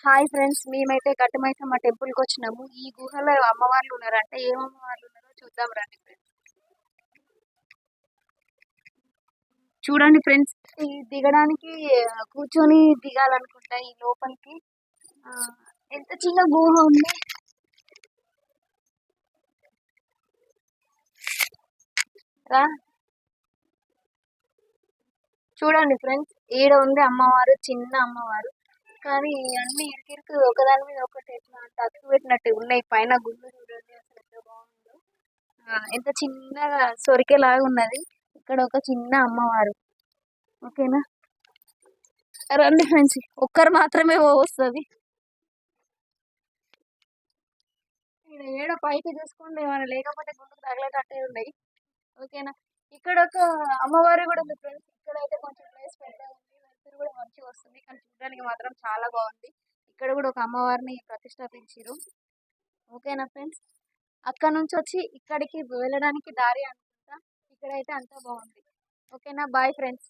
Hi friends, మేమైతే గట్టుమైసమ్మ టెంపుల్కి వచ్చినాము. ఈ గుహలో అమ్మవార్లు ఉన్నారంటే ఏం అమ్మవార్లు ఉన్నారో చూద్దాం రండి ఫ్రెండ్స్. చూడండి ఫ్రెండ్స్, ఈ దిగడానికి కూర్చొని దిగాలనుకుంటా ఈ లోపలికి. ఆ, ఎంత చిన్న గుహ ఉంది. రా చూడండి ఫ్రెండ్స్, ఈడ ఉంది అమ్మవారు, చిన్న అమ్మవారు. కానీ అన్ని ఇరికిరికి ఒకదాని మీద ఒకటి ఎట్లా అంటే అతుకు పెట్టినట్టు ఉన్నాయి. పైన గుళ్ళు చూడండి అసలు ఎంత బాగుందో. ఎంత చిన్నగా సొరికేలాగా ఉన్నది. ఇక్కడ ఒక చిన్న అమ్మవారు. ఓకేనా, రండి ఫ్రెండ్స్, ఒక్కరు మాత్రమే వస్తుంది. ఈడ ఏడ పైకి చూసుకోండి, ఏమైనా లేకపోతే గుండెకు తగలేటట్టే ఉన్నాయి. ఓకేనా, ఇక్కడ ఒక అమ్మవారు కూడా ఉంది ఫ్రెండ్స్. ఇక్కడ అయితే కొంచెం ప్లేస్ పెద్దగా ఉంది, వెళ్తురు కూడా మంచిగా వస్తుంది. కానీ చూడడానికి మాత్రం చాలా బాగుంది. ఇక్కడ కూడా ఒక అమ్మవారిని ప్రతిష్టాపించారు. ఓకేనా ఫ్రెండ్స్, అక్కడ నుంచి వచ్చి ఇక్కడికి వెళ్ళడానికి దారి అనుకుంటా. ఇక్కడైతే అంతా బాగుంది. ఓకేనా, బాయ్ ఫ్రెండ్స్.